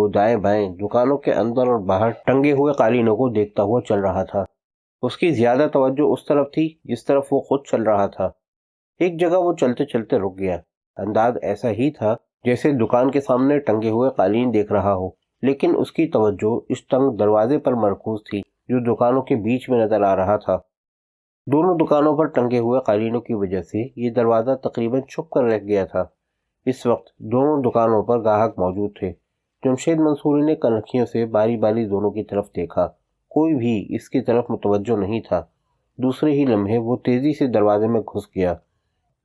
وہ دائیں بائیں دکانوں کے اندر اور باہر ٹنگے ہوئے قالینوں کو دیکھتا ہوا چل رہا تھا۔ اس کی زیادہ توجہ اس طرف تھی جس طرف وہ خود چل رہا تھا۔ ایک جگہ وہ چلتے چلتے رک گیا۔ انداز ایسا ہی تھا جیسے دکان کے سامنے ٹنگے ہوئے قالین دیکھ رہا ہو، لیکن اس کی توجہ اس تنگ دروازے پر مرکوز تھی جو دکانوں کے بیچ میں نظر آ رہا تھا۔ دونوں دکانوں پر ٹنگے ہوئے قالینوں کی وجہ سے یہ دروازہ تقریباً چھپ کر رہ گیا تھا۔ اس وقت دونوں دکانوں پر گاہک موجود تھے۔ جمشید منصوری نے کنکھیوں سے باری باری دونوں کی طرف دیکھا۔ کوئی بھی اس کی طرف متوجہ نہیں تھا۔ دوسرے ہی لمحے وہ تیزی سے دروازے میں گھس گیا۔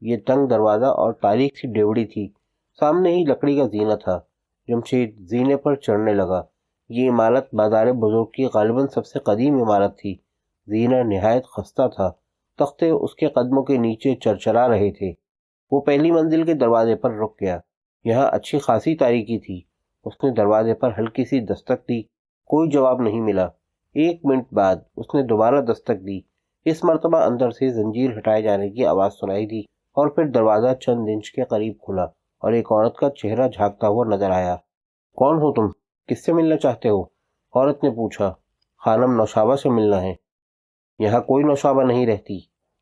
یہ تنگ دروازہ اور تاریک سی ڈیوڑی تھی۔ سامنے ہی لکڑی کا زینہ تھا۔ جمشید زینے پر چڑھنے لگا۔ یہ عمارت بازار بزرگ کی غالباً سب سے قدیم عمارت تھی۔ زینہ نہایت خستہ تھا۔ تختے اس کے قدموں کے نیچے چرچرا رہے تھے۔ وہ پہلی منزل کے دروازے پر رک گیا۔ یہاں اچھی خاصی تاریکی تھی۔ اس نے دروازے پر ہلکی سی دستک دی۔ کوئی جواب نہیں ملا۔ 1 منٹ بعد اس نے دوبارہ دستک دی۔ اس مرتبہ اندر سے زنجیر ہٹائے جانے کی آواز سنائی دی اور پھر دروازہ چند انچ کے قریب کھلا اور ایک عورت کا چہرہ جھانکتا ہوا نظر آیا۔ کون ہو تم؟ کس سے ملنا چاہتے ہو؟ عورت نے پوچھا۔ خانم نوشابہ سے ملنا ہے۔ یہاں کوئی نوشابہ نہیں رہتی،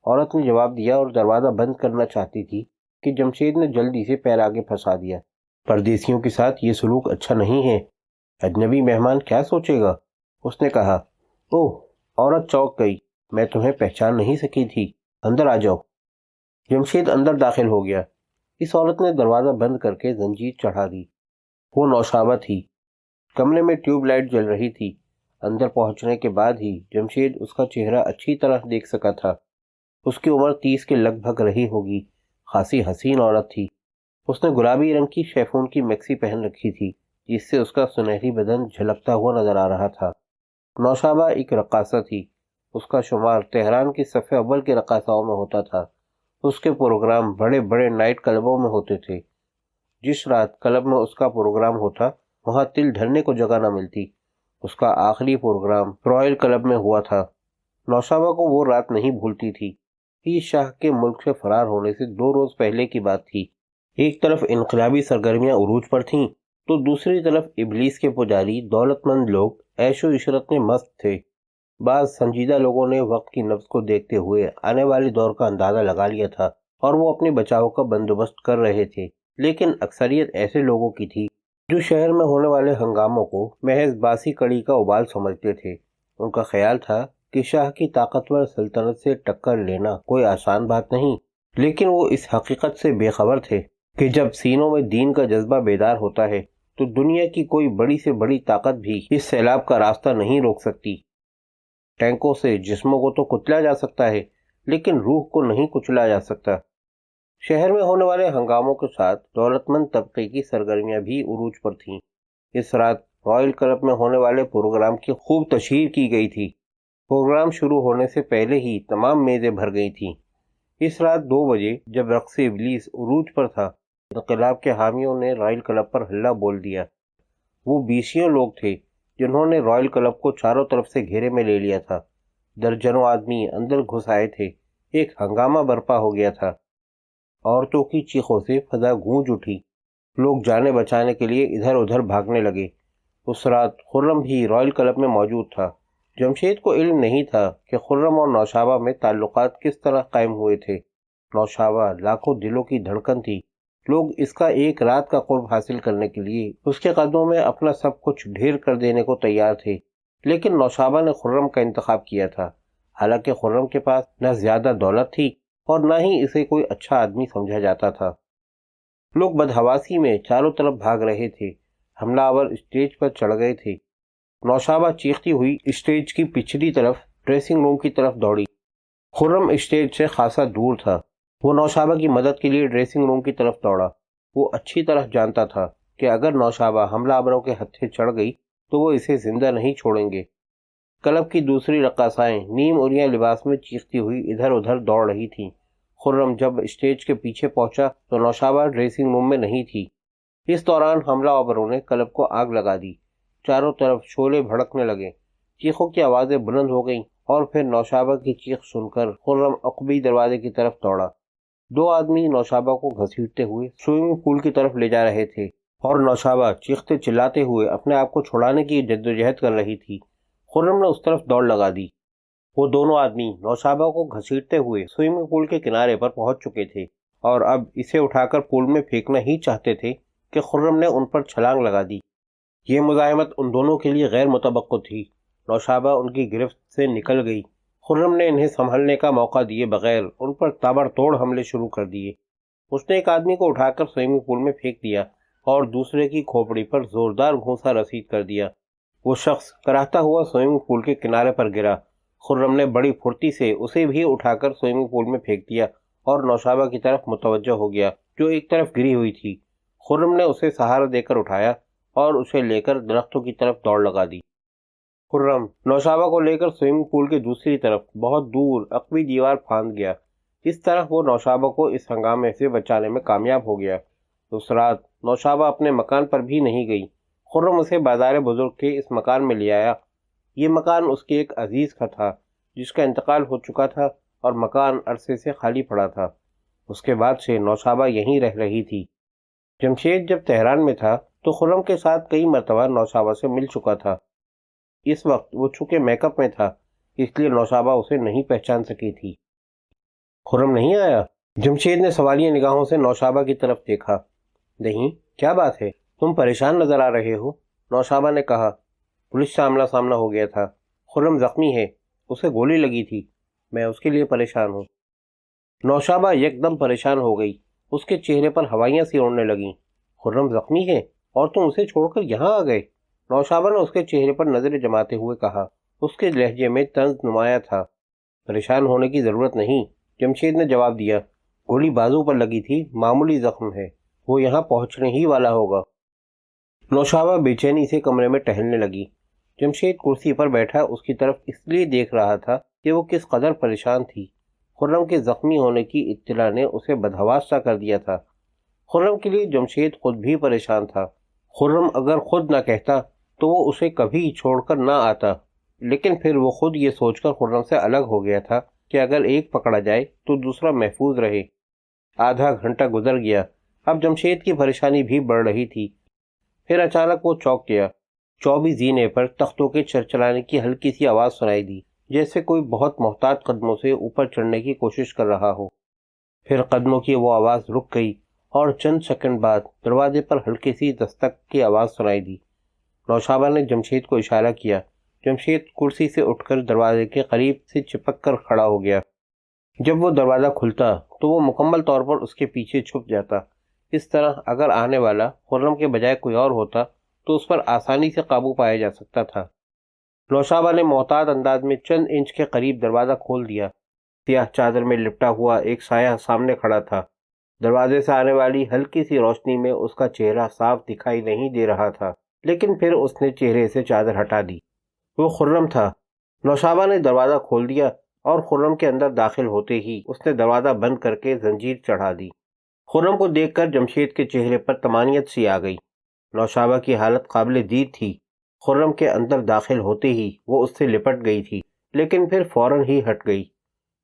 عورت نے جواب دیا اور دروازہ بند کرنا چاہتی تھی کہ جمشید نے جلدی سے پیر آگے پھنسا دیا۔ پردیسیوں کے ساتھ یہ سلوک اچھا نہیں ہے۔ اجنبی مہمان کیا سوچے گا؟ اس نے کہا۔ اوہ، عورت چونک گئی۔ میں تمہیں پہچان نہیں سکی تھی۔ اندر آ جاؤ۔ جمشید اندر داخل ہو گیا۔ اس عورت نے دروازہ بند کر کے زنجیر چڑھا دی۔ وہ نوشابہ تھی۔ کمرے میں ٹیوب لائٹ جل رہی تھی۔ اندر پہنچنے کے بعد ہی جمشید اس کا چہرہ اچھی طرح دیکھ سکا تھا۔ اس کی عمر 30 کے لگ بھگ رہی ہوگی۔ خاصی حسین عورت تھی۔ اس نے گلابی رنگ کی شیفون کی میکسی پہن رکھی تھی جس سے اس کا سنہری بدن جھلکتا ہوا نظر آ رہا تھا۔ نوشابہ ایک رقاصہ تھی۔ اس کا شمار تہران کی صف اول کے رقاصاؤں میں ہوتا تھا۔ اس کے پروگرام بڑے بڑے نائٹ کلبوں میں ہوتے تھے۔ جس رات کلب میں اس کا پروگرام ہوتا وہاں تل دھرنے کو جگہ نہ ملتی۔ اس کا آخری پروگرام رائل کلب میں ہوا تھا۔ نوشابہ کو وہ رات نہیں بھولتی تھی۔ اس شاہ کے ملک سے فرار ہونے سے 2 روز پہلے کی بات تھی۔ ایک طرف انقلابی سرگرمیاں عروج پر تھیں تو دوسری طرف ابلیس کے پجاری دولت مند لوگ عیش و عشرت میں مست تھے۔ بعض سنجیدہ لوگوں نے وقت کی نبض کو دیکھتے ہوئے آنے والے دور کا اندازہ لگا لیا تھا اور وہ اپنے بچاؤ کا بندوبست کر رہے تھے، لیکن اکثریت ایسے لوگوں کی تھی جو شہر میں ہونے والے ہنگاموں کو محض باسی کڑی کا ابال سمجھتے تھے۔ ان کا خیال تھا کہ شاہ کی طاقتور سلطنت سے ٹکر لینا کوئی آسان بات نہیں، لیکن وہ اس حقیقت سے بے خبر تھے کہ جب سینوں میں دین کا جذبہ بیدار ہوتا ہے تو دنیا کی کوئی بڑی سے بڑی طاقت بھی اس سیلاب کا راستہ نہیں روک سکتی۔ ٹینکوں سے جسموں کو تو کچلا جا سکتا ہے لیکن روح کو نہیں کچلا جا سکتا۔ شہر میں ہونے والے ہنگاموں کے ساتھ دولت مند طبقے کی سرگرمیاں بھی عروج پر تھیں۔ اس رات رائل کلب میں ہونے والے پروگرام کی خوب تشہیر کی گئی تھی۔ پروگرام شروع ہونے سے پہلے ہی تمام میزیں بھر گئی تھیں۔ اس رات 2 بجے جب رقص ابلیس عروج پر تھا، انقلاب کے حامیوں نے رائل کلب پر حلہ بول دیا۔ وہ 20 لوگ تھے جنہوں نے رائل کلب کو چاروں طرف سے گھیرے میں لے لیا تھا۔ درجنوں آدمی اندر گھس آئے تھے۔ ایک ہنگامہ برپا ہو گیا تھا۔ عورتوں کی چیخوں سے فضا گونج اٹھی۔ لوگ جانے بچانے کے لیے ادھر ادھر بھاگنے لگے۔ اس رات خرم بھی رائل کلب میں موجود تھا۔ جمشید کو علم نہیں تھا کہ خرم اور نوشابہ میں تعلقات کس طرح قائم ہوئے تھے۔ نوشابہ لاکھوں دلوں کی دھڑکن تھی۔ لوگ اس کا ایک رات کا قرب حاصل کرنے کے لیے اس کے قدموں میں اپنا سب کچھ ڈھیر کر دینے کو تیار تھے، لیکن نوشابہ نے خرم کا انتخاب کیا تھا۔ حالانکہ خرم کے پاس نہ زیادہ دولت تھی اور نہ ہی اسے کوئی اچھا آدمی سمجھا جاتا تھا۔ لوگ بدحواسی میں چاروں طرف بھاگ رہے تھے۔ حملہ آور اسٹیج پر چڑھ گئے تھے۔ نوشابہ چیختی ہوئی اسٹیج کی پچھلی طرف ڈریسنگ روم کی طرف دوڑی۔ خرم اسٹیج سے خاصا دور تھا۔ وہ نوشابہ کی مدد کے لیے ڈریسنگ روم کی طرف دوڑا۔ وہ اچھی طرح جانتا تھا کہ اگر نوشابہ حملہ آوروں کے ہتھے چڑھ گئی تو وہ اسے زندہ نہیں چھوڑیں گے۔ کلب کی دوسری رقاصائیں نیم عریاں لباس میں چیختی ہوئی ادھر ادھر دوڑ رہی تھیں۔ خرم جب اسٹیج کے پیچھے پہنچا تو نوشابہ ڈریسنگ روم میں نہیں تھی۔ اس دوران حملہ آوروں نے کلب کو آگ لگا دی۔ چاروں طرف شعلے بھڑکنے لگے، چیخوں کی آوازیں بلند ہو گئیں اور پھر نوشابہ کی چیخ سن کر خرم عقبی دروازے کی طرف دوڑا۔ 2 آدمی نوشابہ کو گھسیٹتے ہوئے سوئمنگ پول کی طرف لے جا رہے تھے۔ اور نوشابہ چیختے چلاتے ہوئے اپنے آپ کو چھڑانے کی جدوجہد کر رہی تھی۔ خرم نے اس طرف دوڑ لگا دی۔ وہ دونوں آدمی نوشابہ کو گھسیٹتے ہوئے سوئمنگ پول کے کنارے پر پہنچ چکے تھے اور اب اسے اٹھا کر پول میں پھینکنا ہی چاہتے تھے کہ خرم نے ان پر چھلانگ لگا دی۔ یہ مزاحمت ان دونوں کے لیے غیر متوقع تھی۔ نوشابہ ان کی گرفت سے نکل گئی۔ خرم نے انہیں سنبھلنے کا موقع دیے بغیر ان پر تابڑ توڑ حملے شروع کر دیے۔ اس نے ایک آدمی کو اٹھا کر سوئمنگ پول میں پھینک دیا اور دوسرے کی کھوپڑی پر زوردار گھونسا رسید کر دیا۔ وہ شخص کراہتا ہوا سوئمنگ پول کے کنارے پر گرا۔ خرم نے بڑی پھرتی سے اسے بھی اٹھا کر سوئمنگ پول میں پھینک دیا اور نوشابہ کی طرف متوجہ ہو گیا جو ایک طرف گری ہوئی تھی۔ خرم نے اسے سہارا دے کر اٹھایا اور اسے لے کر درختوں کی طرف دوڑ لگا دی۔ خرم نوشابہ کو لے کر سوئمنگ پول کے دوسری طرف بہت دور عقبی دیوار پھاند گیا۔ اس طرح وہ نوشابہ کو اس ہنگامے سے بچانے میں کامیاب ہو گیا۔ اس رات نوشابہ اپنے مکان پر بھی نہیں گئی۔ خرم اسے بازار بزرگ کے اس مکان میں لے آیا۔ یہ مکان اس کے ایک عزیز کا تھا جس کا انتقال ہو چکا تھا اور مکان عرصے سے خالی پڑا تھا۔ اس کے بعد سے نوشابہ یہیں رہ رہی تھی۔ جمشید جب تہران میں تھا تو خرم کے ساتھ کئی مرتبہ نوشابہ سے مل چکا تھا۔ اس وقت وہ چونکہ میک اپ میں تھا اس لیے نوشابہ اسے نہیں پہچان سکی تھی۔ خرم نہیں آیا؟ جمشید نے سوالیہ نگاہوں سے نوشابہ کی طرف دیکھا۔ نہیں، کیا بات ہے؟ تم پریشان نظر آ رہے ہو، نوشابہ نے کہا۔ پولیس سے آمنا سامنا ہو گیا تھا۔ خرم زخمی ہے، اسے گولی لگی تھی، میں اس کے لیے پریشان ہوں۔ نوشابہ یکدم پریشان ہو گئی۔ اس کے چہرے پر ہوائیاں سی اڑنے لگیں۔ خرم زخمی ہے اور تم اسے چھوڑ کر یہاں آ گئے؟ نوشابہ نے اس کے چہرے پر نظریں جماتے ہوئے کہا۔ اس کے لہجے میں طنز نمایاں تھا۔ پریشان ہونے کی ضرورت نہیں، جمشید نے جواب دیا۔ گولی بازو پر لگی تھی، معمولی زخم ہے، وہ یہاں پہنچنے ہی والا ہوگا۔ نوشابہ بے چینی سے کمرے میں ٹہلنے لگی۔ جمشید کرسی پر بیٹھا اس کی طرف اس لیے دیکھ رہا تھا کہ وہ کس قدر پریشان تھی۔ خرم کے زخمی ہونے کی اطلاع نے اسے بدحواس سا کر دیا تھا۔ خرم کے لیے جمشید خود بھی پریشان تھا۔ خرم اگر خود نہ کہتا تو وہ اسے کبھی چھوڑ کر نہ آتا، لیکن پھر وہ خود یہ سوچ کر خرم سے الگ ہو گیا تھا کہ اگر ایک پکڑا جائے تو دوسرا محفوظ رہے۔ آدھا گھنٹہ گزر گیا۔ اب جمشید کی پریشانی بھی بڑھ رہی تھی۔ پھر اچانک وہ چونک گیا۔ 24 زینے پر تختوں کے چرچرانے کی ہلکی سی آواز سنائی دی، جیسے کوئی بہت محتاط قدموں سے اوپر چڑھنے کی کوشش کر رہا ہو۔ پھر قدموں کی وہ آواز رک گئی اور چند سیکنڈ بعد دروازے پر ہلکی سی دستک کی آواز سنائی دی۔ نوشابہ نے جمشید کو اشارہ کیا۔ جمشید کرسی سے اٹھ کر دروازے کے قریب سے چپک کر کھڑا ہو گیا۔ جب وہ دروازہ کھلتا تو وہ مکمل طور پر اس کے پیچھے چھپ جاتا۔ اس طرح اگر آنے والا خرم کے بجائے کوئی اور ہوتا تو اس پر آسانی سے قابو پایا جا سکتا تھا۔ نوشابہ نے محتاط انداز میں چند انچ کے قریب دروازہ کھول دیا۔ سیاہ چادر میں لپٹا ہوا ایک سایہ سامنے کھڑا تھا۔ دروازے سے آنے والی ہلکی سی روشنی میں اس کا چہرہ صاف دکھائی نہیں دے رہا تھا، لیکن پھر اس نے چہرے سے چادر ہٹا دی۔ وہ خرم تھا۔ نوشابہ نے دروازہ کھول دیا اور خرم کے اندر داخل ہوتے ہی اس نے دروازہ بند کر کے زنجیر چڑھا دی۔ خرم کو دیکھ کر جمشید کے چہرے پر طمانینت سی آ گئی۔ نوشابہ کی حالت قابل دید تھی۔ خرم کے اندر داخل ہوتے ہی وہ اس سے لپٹ گئی تھی، لیکن پھر فوراً ہی ہٹ گئی۔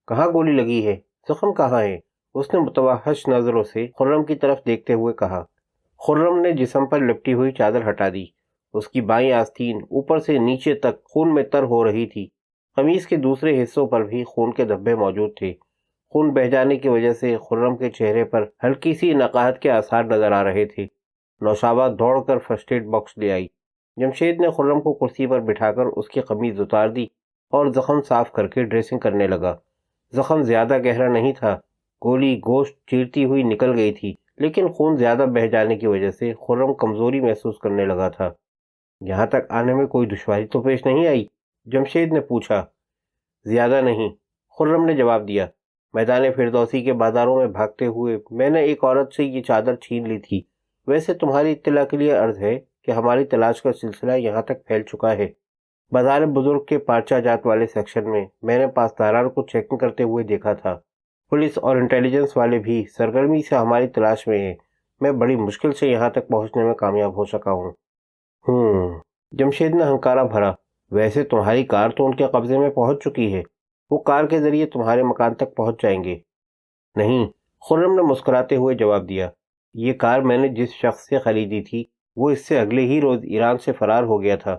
کہاں گولی لگی ہے؟ زخم کہاں ہے؟ اس نے متوحش نظروں سے خرم کی طرف دیکھتے ہوئے کہا۔ خرم نے جسم پر لپٹی ہوئی چادر ہٹا دی۔ اس کی بائیں آستین اوپر سے نیچے تک خون میں تر ہو رہی تھی۔ قمیص کے دوسرے حصوں پر بھی خون کے دھبے موجود تھے۔ خون بہہ جانے کی وجہ سے خرم کے چہرے پر ہلکی سی نقاہت کے آثار نظر آ رہے تھے۔ نوشابہ دوڑ کر فرسٹ ایڈ باکس لے آئی۔ جمشید نے خرم کو کرسی پر بٹھا کر اس کی قمیض اتار دی اور زخم صاف کر کے ڈریسنگ کرنے لگا۔ زخم زیادہ گہرا نہیں تھا، گولی گوشت چیرتی ہوئی نکل گئی تھی، لیکن خون زیادہ بہہ جانے کی وجہ سے خرم کمزوری محسوس کرنے لگا تھا۔ یہاں تک آنے میں کوئی دشواری تو پیش نہیں آئی؟ جمشید نے پوچھا۔ زیادہ نہیں، خرم نے جواب دیا۔ میدان فردوسی کے بازاروں میں بھاگتے ہوئے میں نے ایک عورت سے یہ چادر چھین لی تھی۔ ویسے تمہاری اطلاع کے لیے عرض ہے کہ ہماری تلاش کا سلسلہ یہاں تک پھیل چکا ہے۔ بازار بزرگ کے پارچہ جات والے سیکشن میں نے پاسداران کو چیکنگ کرتے ہوئے دیکھا تھا۔ پولیس اور انٹیلیجنس والے بھی سرگرمی سے ہماری تلاش میں ہیں۔ میں بڑی مشکل سے یہاں تک پہنچنے میں کامیاب ہو سکا ہوں۔ جمشید نے ہنکارا بھرا۔ ویسے تمہاری کار تو ان کے قبضے میں پہنچ چکی ہے، وہ کار کے ذریعے تمہارے مکان تک پہنچ جائیں گے۔ نہیں، خرم نے مسکراتے ہوئے جواب دیا۔ یہ کار میں نے جس شخص سے خریدی تھی وہ اس سے اگلے ہی روز ایران سے فرار ہو گیا تھا۔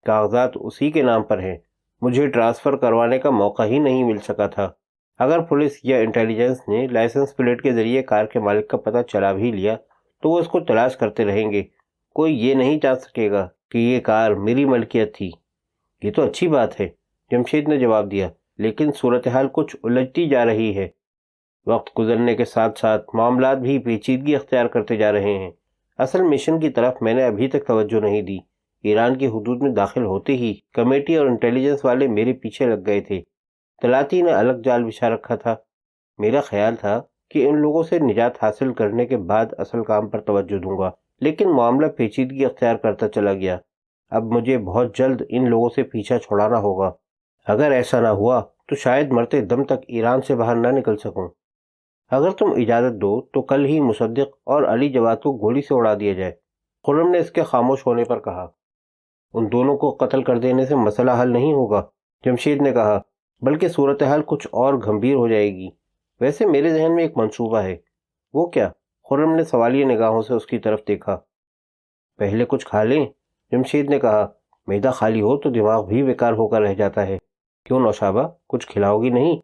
کاغذات اسی کے نام پر ہیں۔ مجھے ٹرانسفر کروانے کا موقع ہی نہیں مل سکا تھا۔ اگر پولیس یا انٹیلیجنس نے لائسنس پلیٹ کے ذریعے کار کے مالک کا پتہ چلا بھی لیا تو وہ اس کو تلاش کرتے رہیں گے، کوئی یہ نہیں جان سکے گا کہ یہ کار میری ملکیت تھی۔ یہ تو اچھی بات ہے، جمشید نے جواب دیا، لیکن صورتحال کچھ الجھتی جا رہی ہے۔ وقت گزرنے کے ساتھ ساتھ معاملات بھی پیچیدگی اختیار کرتے جا رہے ہیں۔ اصل مشن کی طرف میں نے ابھی تک توجہ نہیں دی۔ ایران کی حدود میں داخل ہوتے ہی کمیٹی اور انٹیلیجنس والے میرے پیچھے لگ گئے تھے۔ طلاتی نے الگ جال بچھا رکھا تھا۔ میرا خیال تھا کہ ان لوگوں سے نجات حاصل کرنے کے بعد اصل کام پر توجہ دوں گا، لیکن معاملہ پیچیدگی اختیار کرتا چلا گیا۔ اب مجھے بہت جلد ان لوگوں سے پیچھا چھڑانا ہوگا۔ اگر ایسا نہ ہوا تو شاید مرتے دم تک ایران سے باہر نہ نکل سکوں۔ اگر تم اجازت دو تو کل ہی مصدق اور علی جواد کو گولی سے اڑا دیا جائے، خرم نے اس کے خاموش ہونے پر کہا۔ ان دونوں کو قتل کر دینے سے مسئلہ حل نہیں ہوگا، جمشید نے کہا، بلکہ صورتحال کچھ اور گھمبیر ہو جائے گی۔ ویسے میرے ذہن میں ایک منصوبہ ہے۔ وہ کیا؟ خرم نے سوالیہ نگاہوں سے اس کی طرف دیکھا۔ پہلے کچھ کھا لیں، جمشید نے کہا، معدہ خالی ہو تو دماغ بھی بیکار ہو کر رہ جاتا ہے۔ کیوں نوشابہ، کچھ کھلاؤ گی نہیں؟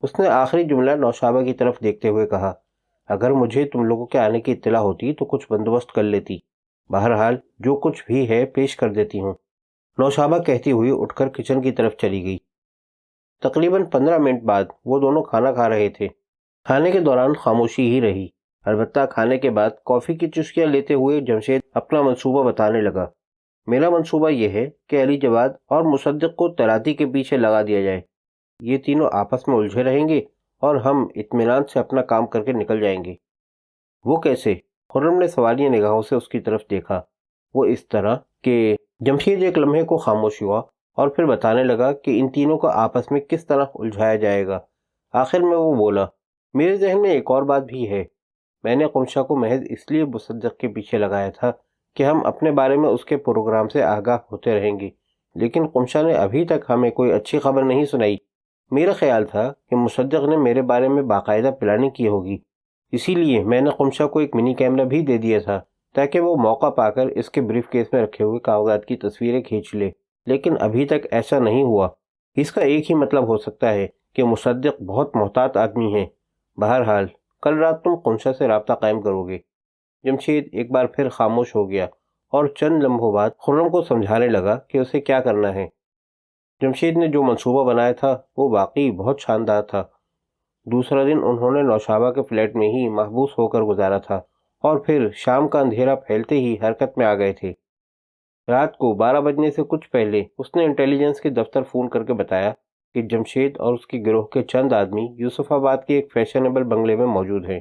اس نے آخری جملہ نوشابہ کی طرف دیکھتے ہوئے کہا۔ اگر مجھے تم لوگوں کے آنے کی اطلاع ہوتی تو کچھ بندوبست کر لیتی۔ بہرحال جو کچھ بھی ہے پیش کر دیتی ہوں۔ نوشابہ کہتی ہوئی اٹھ کر کچن کی طرف چلی گئی۔ تقریباً 15 منٹ بعد وہ دونوں کھانا کھا رہے تھے۔ کھانے کے دوران خاموشی ہی رہی، البتہ کھانے کے بعد کافی کی چسکیاں لیتے ہوئے جمشید اپنا منصوبہ بتانے لگا۔ میرا منصوبہ یہ ہے کہ علی جواد اور مصدق کو طلاتی کے پیچھے لگا دیا جائے۔ یہ تینوں آپس میں الجھے رہیں گے اور ہم اطمینان سے اپنا کام کر کے نکل جائیں گے۔ وہ کیسے؟ خرم نے سوالیہ نگاہوں سے اس کی طرف دیکھا۔ وہ اس طرح کہ جمشید ایک لمحے کو خاموش ہوا اور پھر بتانے لگا کہ ان تینوں کو آپس میں کس طرح الجھایا جائے گا۔ آخر میں وہ بولا، میرے ذہن میں ایک اور بات بھی ہے۔ میں نے قمشہ کو محض اس لیے مصدق کے پیچھے لگایا تھا کہ ہم اپنے بارے میں اس کے پروگرام سے آگاہ ہوتے رہیں گے، لیکن قمشہ نے ابھی تک ہمیں کوئی اچھی خبر نہیں سنائی۔ میرا خیال تھا کہ مصدق نے میرے بارے میں باقاعدہ پلاننگ کی ہوگی، اسی لیے میں نے قمشہ کو ایک منی کیمرہ بھی دے دیا تھا تاکہ وہ موقع پا کر اس کے بریف کیس میں رکھے ہوئے کاغذات کی تصویریں کھینچ لے، لیکن ابھی تک ایسا نہیں ہوا۔ اس کا ایک ہی مطلب ہو سکتا ہے کہ مصدق بہت محتاط آدمی ہے۔ بہرحال کل رات تم قمشہ سے رابطہ قائم کرو گے۔ جمشید ایک بار پھر خاموش ہو گیا اور چند لمحوں بعد خرم کو سمجھانے لگا کہ اسے کیا کرنا ہے۔ جمشید نے جو منصوبہ بنایا تھا وہ واقعی بہت شاندار تھا۔ دوسرا دن انہوں نے نوشابہ کے فلیٹ میں ہی محبوس ہو کر گزارا تھا اور پھر شام کا اندھیرا پھیلتے ہی حرکت میں آ گئے تھے۔ رات کو 12 بجنے سے کچھ پہلے اس نے انٹیلیجنس کے دفتر فون کر کے بتایا کہ جمشید اور اس کے گروہ کے چند آدمی یوسف آباد کے ایک فیشنیبل بنگلے میں موجود ہیں۔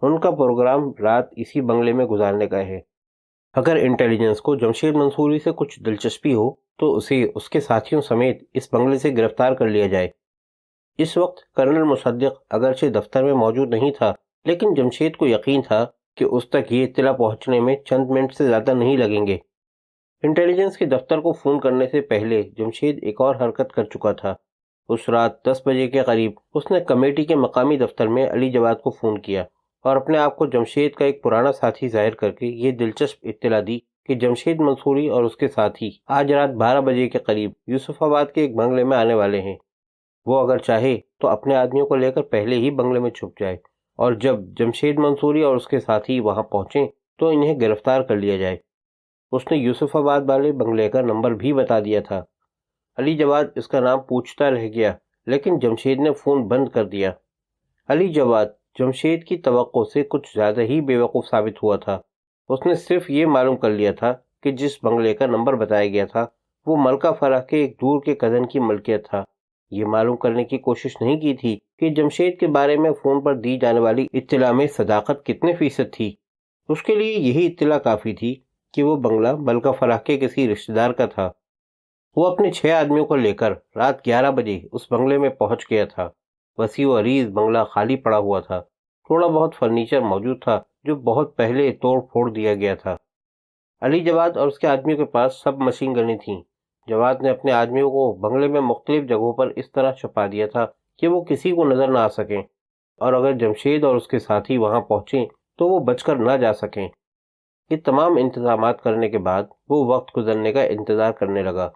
ان کا پروگرام رات اسی بنگلے میں گزارنے کا ہے۔ اگر انٹیلیجنس کو جمشید منصوری سے کچھ دلچسپی ہو تو اسے اس کے ساتھیوں سمیت اس بنگلے سے گرفتار کر لیا جائے۔ اس وقت کرنل مصدق اگرچہ دفتر میں موجود نہیں تھا، لیکن جمشید کو یقین تھا کہ اس تک یہ اطلاع پہنچنے میں چند منٹ سے زیادہ نہیں لگیں گے۔ انٹیلیجنس کے دفتر کو فون کرنے سے پہلے جمشید ایک اور حرکت کر چکا تھا۔ اس رات 10 بجے کے قریب اس نے کمیٹی کے مقامی دفتر میں علی جواد کو فون کیا اور اپنے آپ کو جمشید کا ایک پرانا ساتھی ظاہر کر کے یہ دلچسپ اطلاع دی کہ جمشید منصوری اور اس کے ساتھی آج رات 12 بجے کے قریب یوسف آباد کے ایک بنگلے میں آنے والے ہیں۔ وہ اگر چاہے تو اپنے آدمیوں کو لے کر پہلے ہی بنگلے میں چھپ جائے اور جب جمشید منصوری اور اس کے ساتھی وہاں پہنچیں تو انہیں گرفتار کر لیا جائے۔ اس نے یوسف آباد والے بنگلے کا نمبر بھی بتا دیا تھا۔ علی جواد اس کا نام پوچھتا رہ گیا، لیکن جمشید نے فون بند کر دیا۔ علی جواد جمشید کی توقع سے کچھ زیادہ ہی بے وقوف ثابت ہوا تھا۔ اس نے صرف یہ معلوم کر لیا تھا کہ جس بنگلے کا نمبر بتایا گیا تھا وہ ملکہ فرح کے ایک دور کے کزن کی ملکیت تھا۔ یہ معلوم کرنے کی کوشش نہیں کی تھی کہ جمشید کے بارے میں فون پر دی جانے والی اطلاع میں صداقت کتنے فیصد تھی۔ اس کے لیے یہی اطلاع کافی تھی کہ وہ بنگلہ ملکہ فرح کے کسی رشتہ دار کا تھا۔ وہ اپنے 6 آدمیوں کو لے کر رات 11 بجے اس بنگلے میں پہنچ گیا تھا۔ وسیع و عریض بنگلہ خالی پڑا ہوا تھا۔ تھوڑا بہت فرنیچر موجود تھا جو بہت پہلے توڑ پھوڑ دیا گیا تھا۔ علی جواد اور اس کے آدمیوں کے پاس سب مشین گنیں تھیں۔ جواد نے اپنے آدمیوں کو بنگلے میں مختلف جگہوں پر اس طرح چھپا دیا تھا کہ وہ کسی کو نظر نہ آ سکیں، اور اگر جمشید اور اس کے ساتھی وہاں پہنچیں تو وہ بچ کر نہ جا سکیں۔ یہ تمام انتظامات کرنے کے بعد وہ وقت گزرنے کا انتظار کرنے لگا